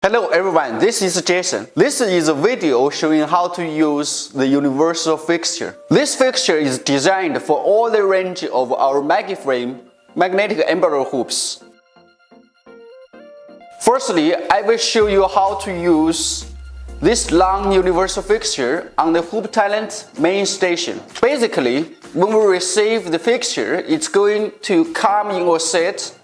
Hello everyone, this is Jason. This is a video showing how to use the universal fixture. This fixture is designed for all the range of our MaggieFrame magnetic embroidery hoops. Firstly, I will show you how to use this long universal fixture on the HoopTalent main station. Basically, when we receive the fixture, it's going to come in a set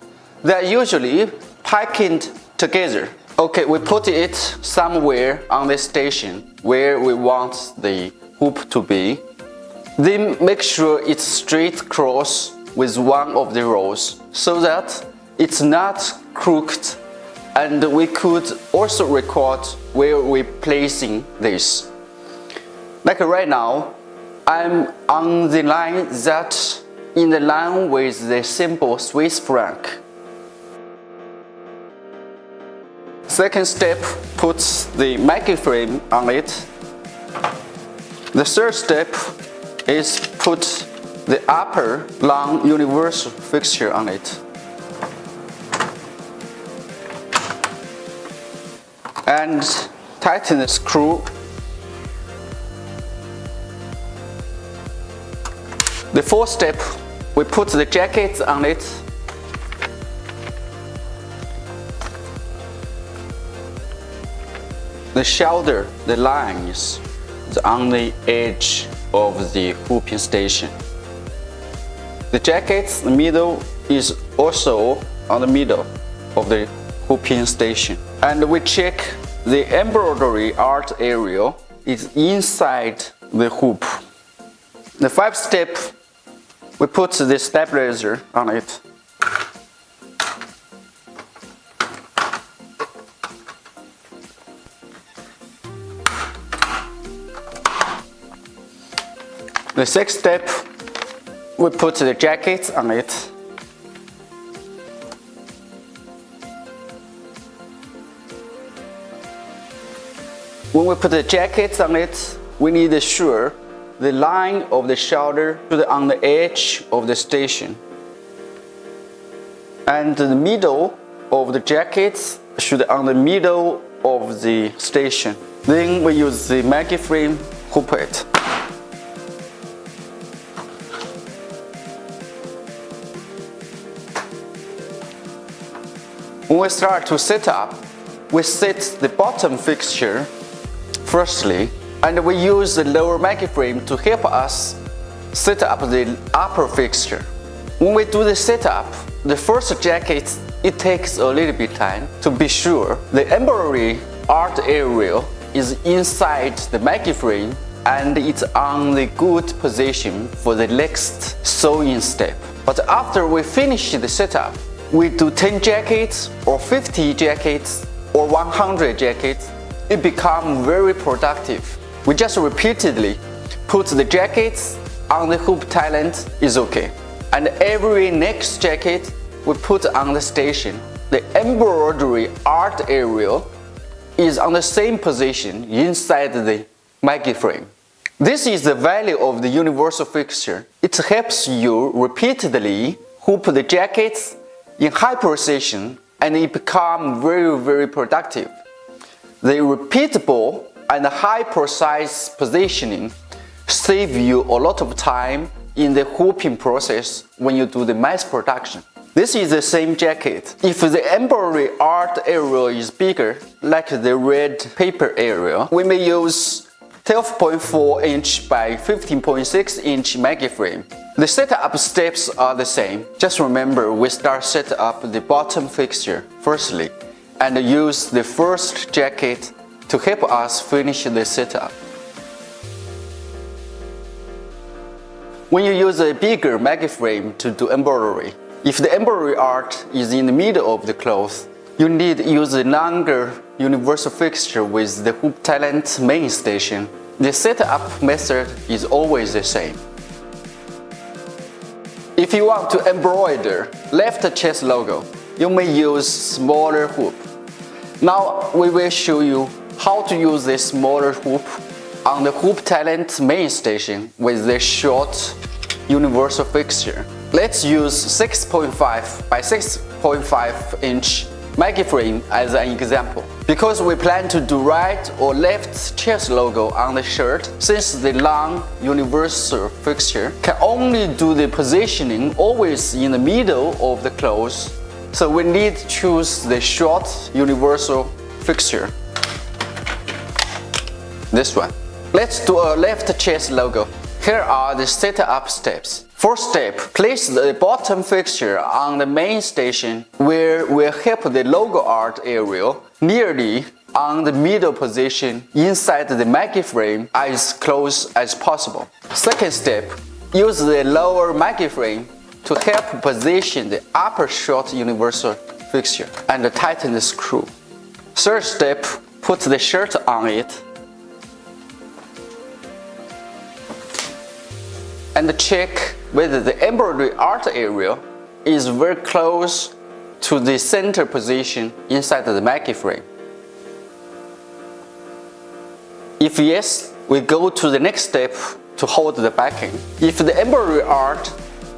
that are usually packed together. Okay, we put it somewhere on the station where we want the hoop to be. Then make sure it's straight across with one of the rows so that it's not crooked, and we could also record where we're placing this. Like right now, I'm on the line that's in the line with the symbol Swiss franc. Second step, puts the MaggieFrame on it. The third step is put the upper long universal fixture on it. And tighten the screw. The fourth step, we put the jacket on it. The shoulder, the lines, is on the edge of the hooping station. The jacket's middle is also on the middle of the hooping station. And we check the embroidery art area is inside the hoop. The fifth step, we put the stabilizer on it. The sixth step, we put the jacket on it. When we put the jacket on it, we need to ensure the line of the shoulder should be on the edge of the station. And the middle of the jacket should be on the middle of the station. Then we use the MaggieFrame hoop it. When we start to set up, we set the bottom fixture firstly, and we use the lower MaggieFrame to help us set up the upper fixture. When we do the setup, the first jacket, it takes a little bit time to be sure the embroidery art area is inside the MaggieFrame and it's on the good position for the next sewing step. But after we finish the setup, we do 10 jackets or 50 jackets or 100 jackets, it becomes very productive. We just repeatedly put the jackets on the HoopTalent is okay. And every next jacket we put on the station, the embroidery art area is on the same position inside the MaggieFrame. This is the value of the universal fixture. It helps you repeatedly hoop the jackets in high position, and it becomes very productive. The repeatable and high precise positioning save you a lot of time in the hooping process when you do the mass production. This is the same jacket. If the embroidery art area is bigger, like the red paper area, we may use 12.4 inch by 15.6 inch MaggieFrame. The setup steps are the same. Just remember, we start set up the bottom fixture firstly and use the first jacket to help us finish the setup. When you use a bigger MaggieFrame to do embroidery, if the embroidery art is in the middle of the cloth, you need to use a longer universal fixture with the HoopTalent main station. The setup method is always the same. If you want to embroider left chest logo, you may use smaller hoop. Now we will show you how to use this smaller hoop on the HoopTalent main station with the short universal fixture. Let's use 6.5 by 6.5 inch MaggieFrame as an example. Because we plan to do right or left chest logo on the shirt, since the long universal fixture can only do the positioning always in the middle of the clothes, so we need to choose the short universal fixture. This one. Let's do a left chest logo. Here are the setup steps. First step, place the bottom fixture on the main station where we'll help the logo art area nearly on the middle position inside the MaggieFrame as close as possible. Second step, use the lower MaggieFrame to help position the upper short universal fixture and tighten the screw. Third step, put the shirt on it and check whether the embroidery art area is very close to the center position inside the MaggieFrame. If yes, we go to the next step to hold the backing. If the embroidery art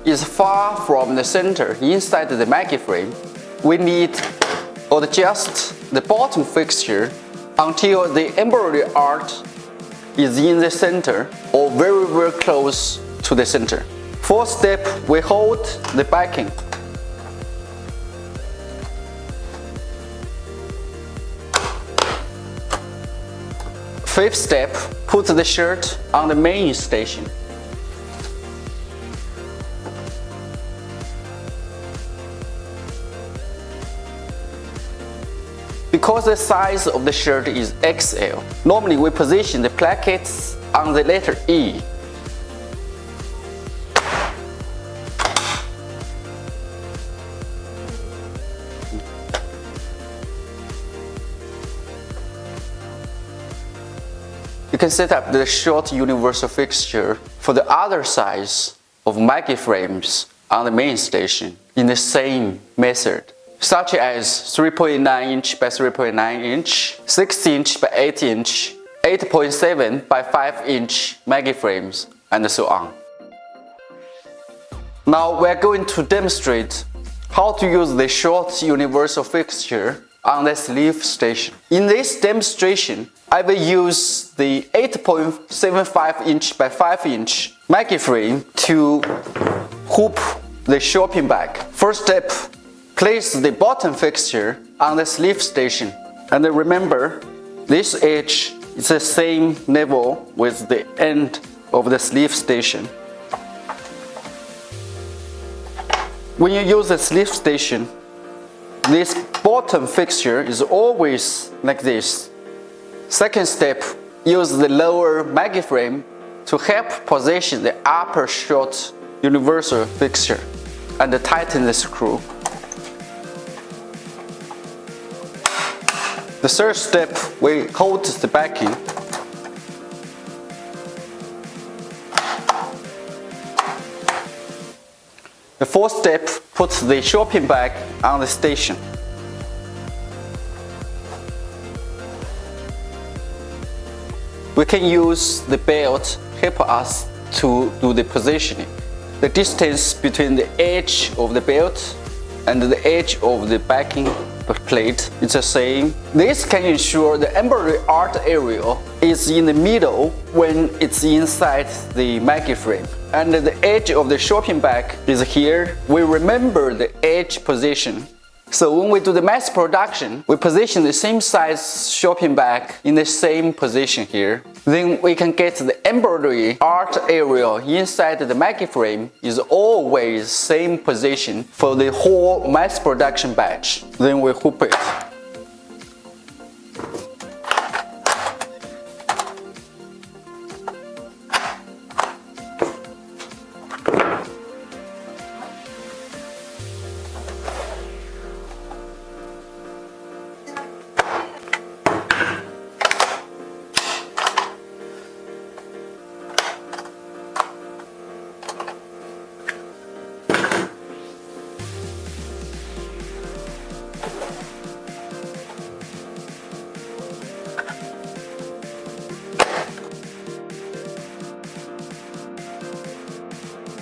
is far from the center inside the MaggieFrame, we need to adjust the bottom fixture until the embroidery art is in the center or very close to the center. Fourth step, we hold the backing. Fifth step, put the shirt on the main station. Because the size of the shirt is XL, normally we position the plackets on the letter E. You can set up the short universal fixture for the other size of MaggieFrames on the main station in the same method, such as 3.9 inch by 3.9 inch, 6 inch by 8 inch, 8.7 by 5 inch MaggieFrames, and so on. Now we are going to demonstrate how to use the short universal fixture on the sleeve station. In this demonstration, I will use the 8.75 inch by 5 inch MaggieFrame to hoop the shopping bag. First step, place the bottom fixture on the sleeve station. And remember, this edge is the same level with the end of the sleeve station. When you use the sleeve station, this bottom fixture is always like this. Second step, use the lower MaggieFrame to help position the upper short universal fixture and tighten the screw. The third step, we hold the backing. The fourth step, put the shopping bag on the station. We can use the belt to help us to do the positioning. The distance between the edge of the belt and the edge of the backing plate is the same. This can ensure the embroidery art area is in the middle when it's inside the MaggieFrame. And the edge of the shopping bag is here. We remember the edge position. So when we do the mass production, we position the same size shopping bag in the same position here. Then we can get the embroidery art area inside the MaggieFrame is always same position for the whole mass production batch. Then we hoop it.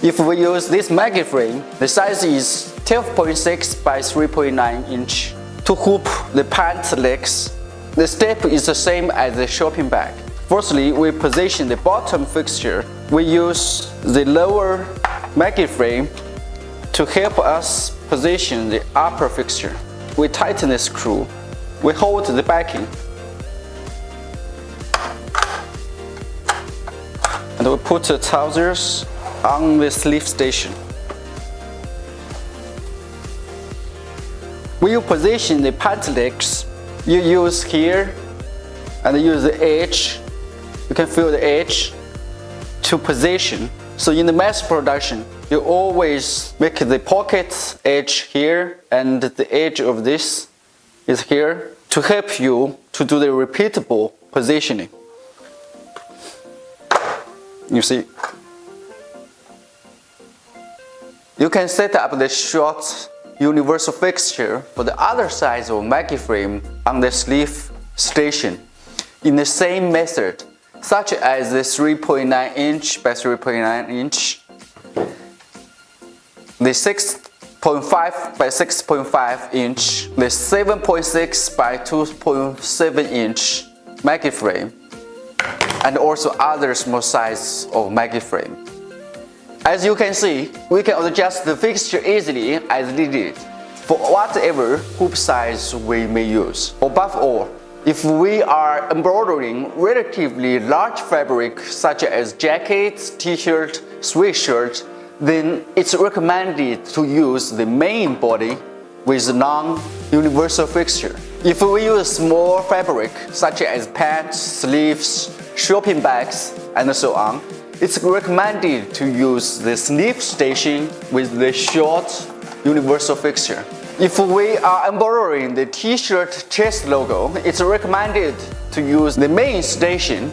If we use this MaggieFrame, the size is 12.6 by 3.9 inch. To hoop the pant legs, the step is the same as the shopping bag. Firstly, we position the bottom fixture. We use the lower MaggieFrame to help us position the upper fixture. We tighten the screw. We hold the backing. And we put the trousers on the sleeve station. When you position the pant legs, you use here and use the edge. You can feel the edge to position. So in the mass production, you always make the pocket edge here and the edge of this is here to help you to do the repeatable positioning. You see, you can set up the short universal fixture for the other size of MaggieFrame on the sleeve station in the same method, such as the 3.9 inch by 3.9 inch, the 6.5 by 6.5 inch, the 7.6 by 2.7 inch MaggieFrame, and also other small sizes of MaggieFrame. As you can see, we can adjust the fixture easily as needed for whatever hoop size we may use. Above all, if we are embroidering relatively large fabric such as jackets, t-shirt, sweatshirt, then it's recommended to use the main body with non-universal fixture. If we use small fabric such as pants, sleeves, shopping bags, and so on, it's recommended to use the sleeve station with the short universal fixture. If we are embroidering the t-shirt chest logo, it's recommended to use the main station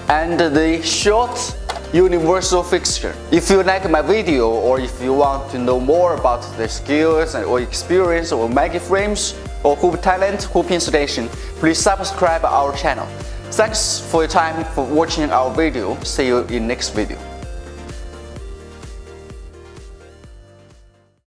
and the short universal fixture. If you like my video or if you want to know more about the skills or experience of MaggieFrames or HoopTalent hooping station, please subscribe our channel. Thanks for your time for watching our video. See you in next video.